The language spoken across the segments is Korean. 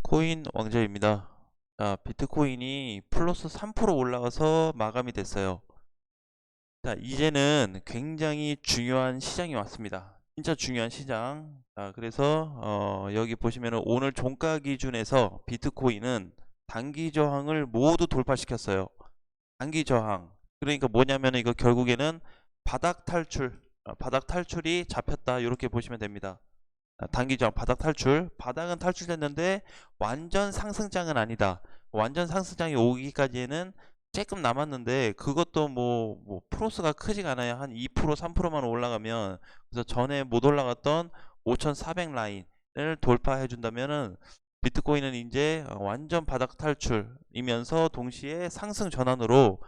코인 왕자입니다. 자, 비트코인이 플러스 3% 올라가서 마감이 됐어요. 자, 이제는 굉장히 중요한 시장이 왔습니다. 진짜 중요한 시장. 자, 그래서 여기 보시면은 오늘 종가 기준에서 비트코인은 단기 저항을 모두 돌파시켰어요. 단기 저항. 그러니까 뭐냐면 이거 결국에는 바닥 탈출, 바닥 탈출이 잡혔다. 이렇게 보시면 됩니다. 단기 저항 바닥 탈출. 바닥은 탈출됐는데 완전 상승장은 아니다. 완전 상승장이 오기까지에는 조금 남았는데 그것도 뭐 프로스가 크지가 않아요. 한 2% 3%만 올라가면. 그래서 전에 못 올라갔던 5400 라인을 돌파해 준다면은 비트코인은 이제 완전 바닥 탈출이면서 동시에 상승 전환으로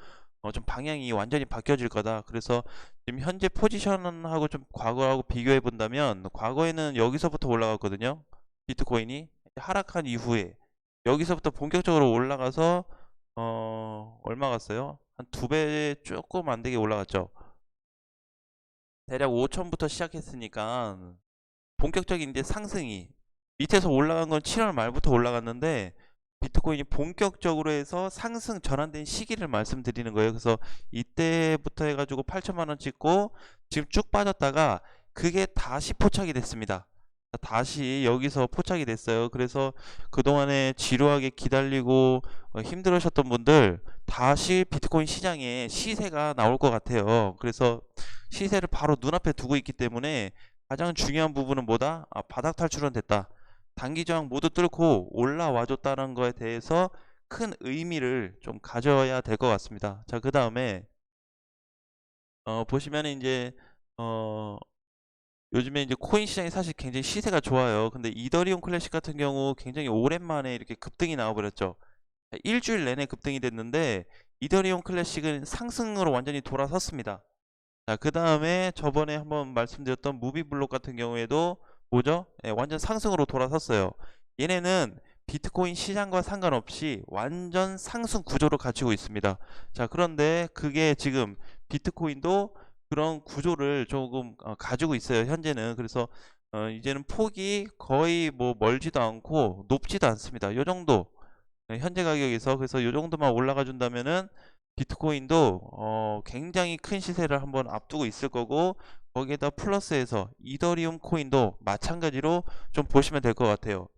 좀 방향이 완전히 바뀌어질 거다. 그래서 지금 현재 포지션하고 좀 과거하고 비교해 본다면 과거에는 여기서부터 올라갔거든요. 비트코인이 하락한 이후에 여기서부터 본격적으로 올라가서 얼마 갔어요? 한 2배 조금 안 되게 올라갔죠. 대략 5천부터 시작했으니까 본격적인 이제 상승이 밑에서 올라간 건 7월 말부터 올라갔는데 비트코인이 본격적으로 해서 상승 전환된 시기를 말씀드리는 거예요. 그래서 이때부터 해가지고 8천만 원 찍고 지금 쭉 빠졌다가 그게 다시 포착이 됐습니다. 다시 여기서 포착이 됐어요. 그래서 그동안에 지루하게 기다리고 힘들으셨던 분들 다시 비트코인 시장에 시세가 나올 것 같아요. 그래서 시세를 바로 눈앞에 두고 있기 때문에 가장 중요한 부분은 뭐다? 바닥 탈출은 됐다. 단기 저항 모두 뚫고 올라와 줬다는 거에 대해서 큰 의미를 좀 가져야 될 것 같습니다. 자, 그 다음에 보시면 이제 요즘에 이제 코인 시장이 사실 굉장히 시세가 좋아요. 근데 이더리움 클래식 같은 경우 굉장히 오랜만에 이렇게 급등이 나와버렸죠. 일주일 내내 급등이 됐는데 이더리움 클래식은 상승으로 완전히 돌아섰습니다. 자, 그 다음에 저번에 한번 말씀드렸던 무비블록 같은 경우에도 뭐죠? 완전 상승으로 돌아섰어요. 얘네는 비트코인 시장과 상관없이 완전 상승 구조를 갖추고 있습니다. 자, 그런데 그게 지금 비트코인도 그런 구조를 조금 가지고 있어요. 현재는. 그래서 이제는 폭이 거의 뭐 멀지도 않고 높지도 않습니다. 요 정도. 현재 가격에서. 그래서 요 정도만 올라가 준다면은 비트코인도 굉장히 큰 시세를 한번 앞두고 있을 거고, 거기에다 플러스해서 이더리움 코인도 마찬가지로 좀 보시면 될 것 같아요.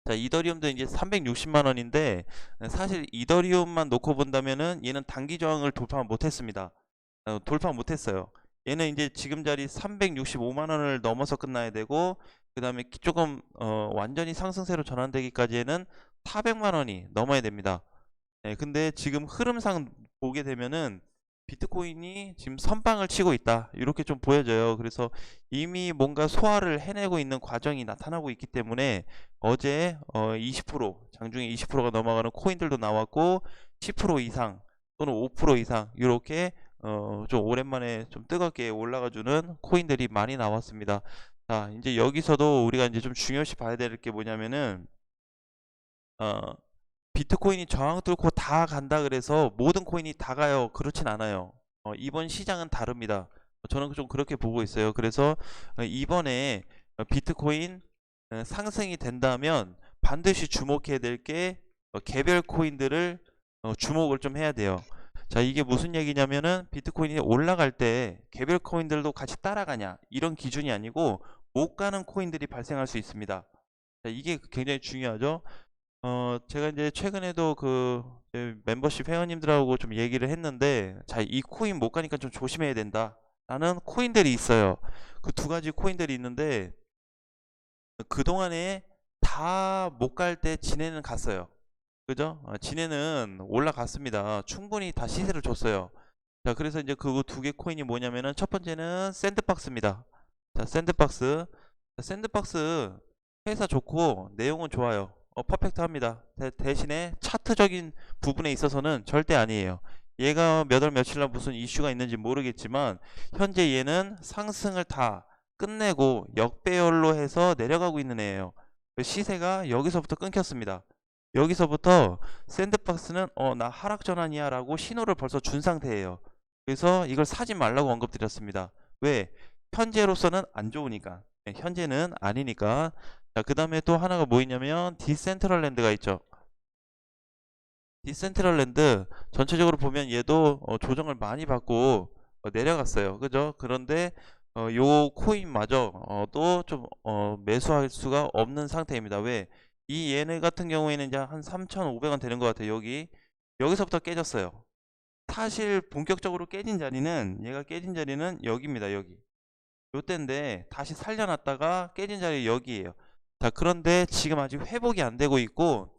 자, 이더리움도 이제 360만 원인데 사실 이더리움만 놓고 본다면은 얘는 단기 저항을 돌파 못했습니다. 돌파 못했어요. 얘는 이제 지금 자리 365만 원을 넘어서 끝나야 되고, 그 다음에 조금 완전히 상승세로 전환되기까지에는 400만 원이 넘어야 됩니다. 네, 근데 지금 흐름상 보게 되면은 비트코인이 지금 선방을 치고 있다, 이렇게 좀 보여져요. 그래서 이미 뭔가 소화를 해내고 있는 과정이 나타나고 있기 때문에 어제 20% 장중에 20%가 넘어가는 코인들도 나왔고 10% 이상 또는 5% 이상 이렇게 좀 오랜만에 좀 뜨겁게 올라가주는 코인들이 많이 나왔습니다. 자, 이제 여기서도 우리가 이제 좀 중요시 봐야 될 게 뭐냐면은 어, 비트코인이 저항 뚫고 다 간다 그래서 모든 코인이 다 가요, 그렇진 않아요. 이번 시장은 다릅니다. 저는 좀 그렇게 보고 있어요. 그래서 이번에 비트코인 상승이 된다면 반드시 주목해야 될 게 개별 코인들을 주목을 좀 해야 돼요. 자, 이게 무슨 얘기냐면은 비트코인이 올라갈 때 개별 코인들도 같이 따라가냐, 이런 기준이 아니고 못 가는 코인들이 발생할 수 있습니다. 자, 이게 굉장히 중요하죠. 제가 이제 최근에도 그 멤버십 회원님들하고 좀 얘기를 했는데, 자, 이 코인 못 가니까 좀 조심해야 된다 라는 코인들이 있어요. 그 두 가지 코인들이 있는데 그동안에 다 못 갈 때 진해는 갔어요. 그죠? 진해는 올라갔습니다. 충분히 다 시세를 줬어요. 자, 그래서 이제 그 두 개 코인이 뭐냐면은 첫 번째는 샌드박스입니다. 자, 샌드박스. 자, 샌드박스 회사 좋고 내용은 좋아요. 퍼펙트합니다. 대신에 차트적인 부분에 있어서는 절대 아니에요. 얘가 몇 월 며칠 날 무슨 이슈가 있는지 모르겠지만 현재 얘는 상승을 다 끝내고 역배열로 해서 내려가고 있는 애예요. 시세가 여기서부터 끊겼습니다. 여기서부터 샌드박스는 나 하락 전환이야 라고 신호를 벌써 준 상태예요. 그래서 이걸 사지 말라고 언급드렸습니다. 왜? 현재로서는 안 좋으니까. 네, 현재는 아니니까. 자, 그 다음에 또 하나가 뭐 있냐면 디센트럴랜드가 있죠. 디센트럴랜드 전체적으로 보면 얘도 조정을 많이 받고 내려갔어요. 그죠? 그런데 요 코인마저 또 좀 매수할 수가 없는 상태입니다. 왜? 이 얘네 같은 경우에는 이제 한 3,500원 되는 것 같아요. 여기서부터 깨졌어요. 사실 본격적으로 깨진 자리는, 얘가 깨진 자리는 여기입니다. 여기. 요때인데 다시 살려놨다가 깨진 자리 여기에요. 자, 그런데 지금 아직 회복이 안 되고 있고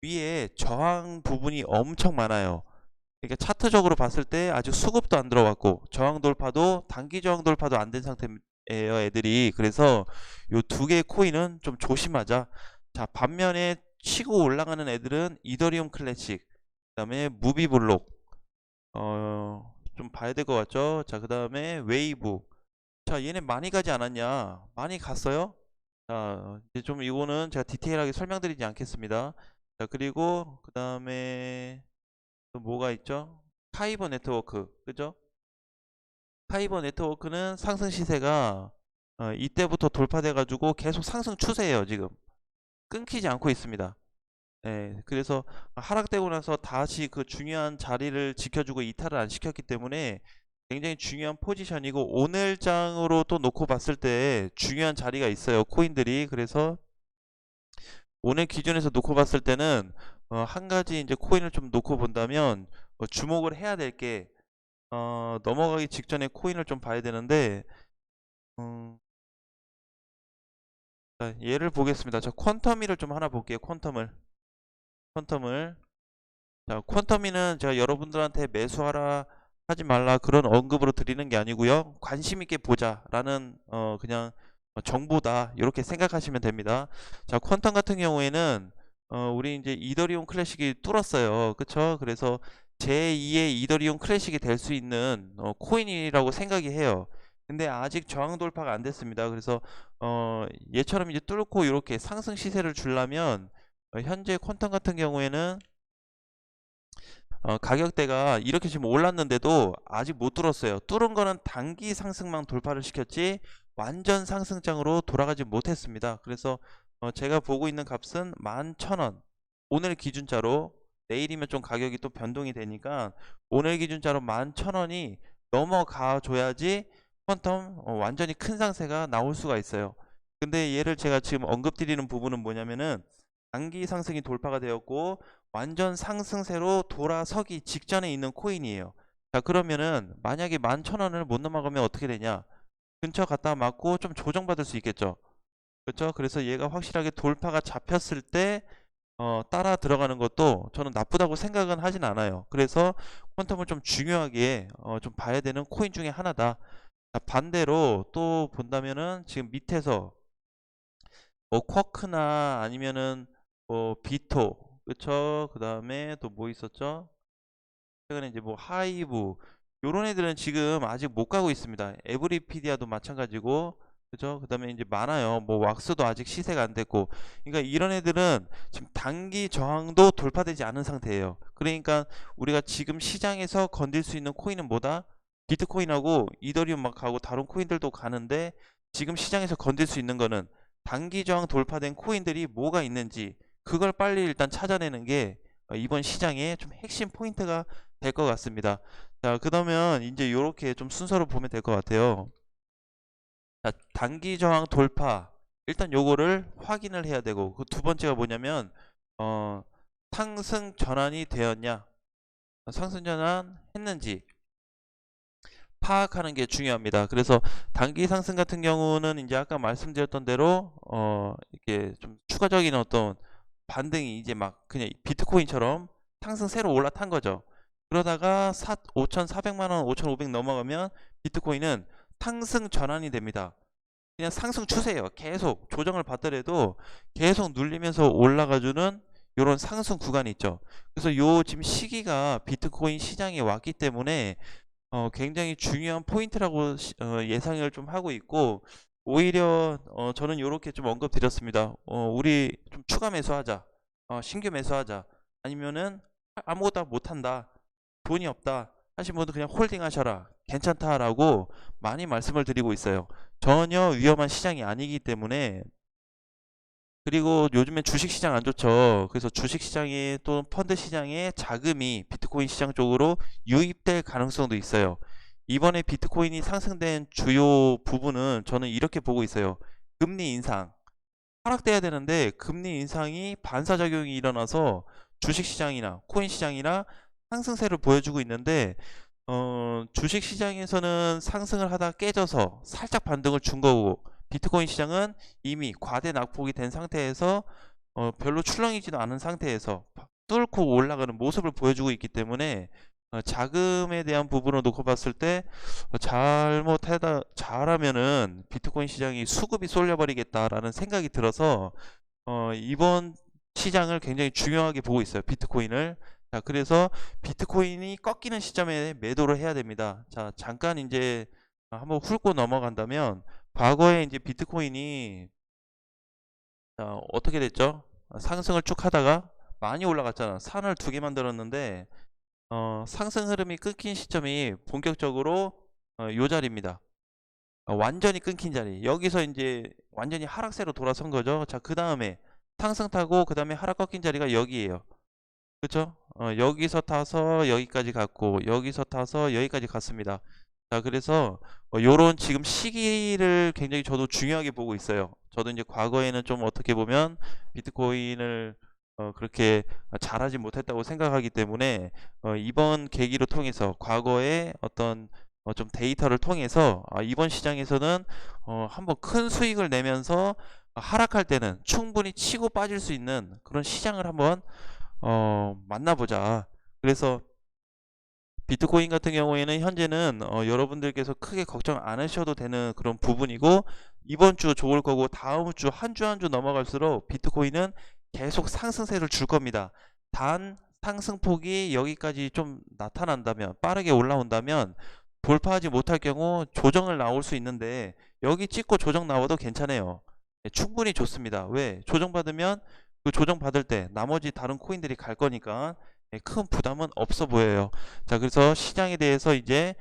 위에 저항 부분이 엄청 많아요. 그러니까 차트적으로 봤을 때 아직 수급도 안 들어왔고 저항 돌파도, 단기 저항 돌파도 안 된 상태예요, 애들이. 그래서 요 두 개의 코인은 좀 조심하자. 자, 반면에 치고 올라가는 애들은 이더리움 클래식, 그다음에 무비블록, 좀 봐야 될 것 같죠? 자, 그다음에 웨이브. 자, 얘네 많이 가지 않았냐? 많이 갔어요? 자, 이제 좀 이거는 제가 디테일하게 설명드리지 않겠습니다. 자, 그리고 그 다음에 또 뭐가 있죠? 카이버 네트워크, 그죠? 카이버 네트워크는 상승 시세가 이때부터 돌파돼가지고 계속 상승 추세예요, 지금. 끊기지 않고 있습니다. 네, 그래서 하락되고 나서 다시 그 중요한 자리를 지켜주고 이탈을 안 시켰기 때문에 굉장히 중요한 포지션이고, 오늘 장으로 또 놓고 봤을 때 중요한 자리가 있어요, 코인들이. 그래서 오늘 기준에서 놓고 봤을 때는 한 가지 이제 코인을 좀 놓고 본다면 주목을 해야 될 게, 넘어가기 직전에 코인을 좀 봐야 되는데, 음, 자, 얘를 보겠습니다. 자, 퀀텀이를 좀 하나 볼게요. 퀀텀을. 자, 퀀텀이는 제가 여러분들한테 매수하라 하지 말라 그런 언급으로 드리는 게 아니고요. 관심 있게 보자라는 그냥 정보다, 이렇게 생각하시면 됩니다. 자, 퀀텀 같은 경우에는 우리 이제 이더리움 클래식이 뚫었어요. 그쵸? 그래서 제2의 이더리움 클래식이 될 수 있는 코인이라고 생각이 해요. 근데 아직 저항 돌파가 안 됐습니다. 그래서 얘처럼 이제 뚫고 이렇게 상승 시세를 주려면 현재 퀀텀 같은 경우에는 가격대가 이렇게 지금 올랐는데도 아직 못 뚫었어요. 뚫은 거는 단기 상승만 돌파를 시켰지 완전 상승장으로 돌아가지 못했습니다. 그래서 제가 보고 있는 값은 11,000원. 오늘 기준자로, 내일이면 좀 가격이 또 변동이 되니까 오늘 기준자로 11,000원이 넘어가 줘야지 퀀텀 완전히 큰 상세가 나올 수가 있어요. 근데 얘를 제가 지금 언급드리는 부분은 뭐냐면은 단기 상승이 돌파가 되었고 완전 상승세로 돌아서기 직전에 있는 코인이에요. 자, 그러면은 만약에 11,000원을 못 넘어가면 어떻게 되냐? 근처 갔다 맞고 좀 조정받을 수 있겠죠. 그렇죠? 그래서 얘가 확실하게 돌파가 잡혔을 때 따라 들어가는 것도 저는 나쁘다고 생각은 하진 않아요. 그래서 퀀텀을 좀 중요하게 좀 봐야 되는 코인 중에 하나다. 자, 반대로 또 본다면은 지금 밑에서 뭐 쿼크나 아니면은 뭐 비토, 그쵸? 그 다음에 또 뭐 있었죠? 최근에 이제 뭐 하이브, 요런 애들은 지금 아직 못 가고 있습니다. 에브리피디아도 마찬가지고, 그죠? 그 다음에 이제 많아요. 뭐 왁스도 아직 시세가 안 됐고. 그러니까 이런 애들은 지금 단기 저항도 돌파되지 않은 상태예요. 그러니까 우리가 지금 시장에서 건들 수 있는 코인은 뭐다? 비트코인하고 이더리움 막 가고 다른 코인들도 가는데, 지금 시장에서 건들 수 있는 거는 단기 저항 돌파된 코인들이 뭐가 있는지, 그걸 빨리 일단 찾아내는 게 이번 시장의 좀 핵심 포인트가 될 것 같습니다. 자, 그러면 이제 이렇게 좀 순서로 보면 될 것 같아요. 자, 단기 저항 돌파. 일단 요거를 확인을 해야 되고, 그 두 번째가 뭐냐면, 상승 전환이 되었냐? 상승 전환 했는지 파악하는 게 중요합니다. 그래서 단기 상승 같은 경우는 이제 아까 말씀드렸던 대로, 이렇게 좀 추가적인 어떤 반등이 이제 막 그냥 비트코인처럼 상승세로 올라탄 거죠. 그러다가 5,400만 원, 5,500 넘어가면 비트코인은 상승 전환이 됩니다. 그냥 상승 추세예요. 계속 조정을 받더라도 계속 눌리면서 올라가주는 이런 상승 구간이 있죠. 그래서 요 지금 시기가 비트코인 시장에 왔기 때문에 굉장히 중요한 포인트라고 예상을 좀 하고 있고, 오히려 저는 이렇게 좀 언급드렸습니다. 우리 좀 추가 매수하자, 신규 매수하자, 아니면은 아무것도 못한다, 돈이 없다 하신 분들 그냥 홀딩 하셔라, 괜찮다라고 많이 말씀을 드리고 있어요. 전혀 위험한 시장이 아니기 때문에 그리고 요즘엔 주식 시장 안 좋죠. 그래서 주식 시장에 또 펀드 시장에 자금이 비트코인 시장 쪽으로 유입될 가능성도 있어요. 이번에 비트코인이 상승된 주요 부분은 저는 이렇게 보고 있어요. 금리 인상. 하락돼야 되는데 금리 인상이 반사작용이 일어나서 주식 시장이나 코인 시장이나 상승세를 보여주고 있는데 주식 시장에서는 상승을 하다 깨져서 살짝 반등을 준 거고 비트코인 시장은 이미 과대 낙폭이 된 상태에서 별로 출렁이지도 않은 상태에서 뚫고 올라가는 모습을 보여주고 있기 때문에 자금에 대한 부분을 놓고 봤을 때 잘하면은 비트코인 시장이 수급이 쏠려버리겠다라는 생각이 들어서 이번 시장을 굉장히 중요하게 보고 있어요. 비트코인을. 자, 그래서 비트코인이 꺾이는 시점에 매도를 해야 됩니다. 자, 잠깐 이제 한번 훑고 넘어간다면 과거에 이제 비트코인이 어떻게 됐죠? 상승을 쭉 하다가 많이 올라갔잖아. 산을 두 개 만들었는데 상승 흐름이 끊긴 시점이 본격적으로 요 자리입니다. 완전히 끊긴 자리. 여기서 이제 완전히 하락세로 돌아선 거죠. 자, 그 다음에 상승 타고 그 다음에 하락 꺾인 자리가 여기에요. 그쵸? 여기서 타서 여기까지 갔고 여기서 타서 여기까지 갔습니다. 자, 그래서 요런 지금 시기를 굉장히 저도 중요하게 보고 있어요. 저도 이제 과거에는 좀 어떻게 보면 비트코인을 그렇게 잘하지 못했다고 생각하기 때문에 이번 계기를 통해서 과거의 어떤 좀 데이터를 통해서 이번 시장에서는 한번 큰 수익을 내면서 하락할 때는 충분히 치고 빠질 수 있는 그런 시장을 한번 만나보자. 그래서 비트코인 같은 경우에는 현재는 여러분들께서 크게 걱정 안 하셔도 되는 그런 부분이고 이번 주 좋을 거고 다음 주 한 주 한 주 넘어갈수록 비트코인은 계속 상승세를 줄 겁니다. 단 상승폭이 여기까지 좀 나타난다면 빠르게 올라온다면 돌파하지 못할 경우 조정을 나올 수 있는데 여기 찍고 조정 나와도 괜찮아요. 충분히 좋습니다. 왜? 조정받으면 그 조정받을 때 나머지 다른 코인들이 갈 거니까 큰 부담은 없어 보여요. 자, 그래서 시장에 대해서 이제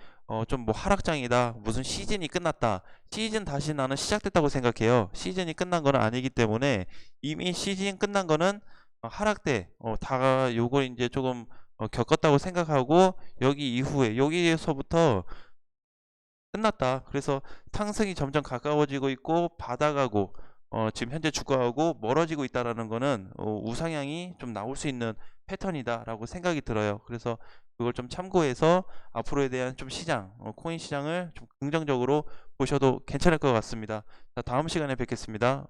좀 뭐 하락장이다, 무슨 시즌이 끝났다. 시즌 다시 나는 시작됐다고 생각해요. 시즌이 끝난 건 아니기 때문에 이미 시즌 끝난 거는 하락대 다 요걸 이제 조금 겪었다고 생각하고 여기 이후에 여기에서부터 끝났다. 그래서 상승이 점점 가까워지고 있고 바닥하고 지금 현재 주가하고 멀어지고 있다라는 거는 우상향이 좀 나올 수 있는 패턴이다라고 생각이 들어요. 그래서 그걸 좀 참고해서 앞으로에 대한 좀 시장, 코인 시장을 좀 긍정적으로 보셔도 괜찮을 것 같습니다. 자, 다음 시간에 뵙겠습니다.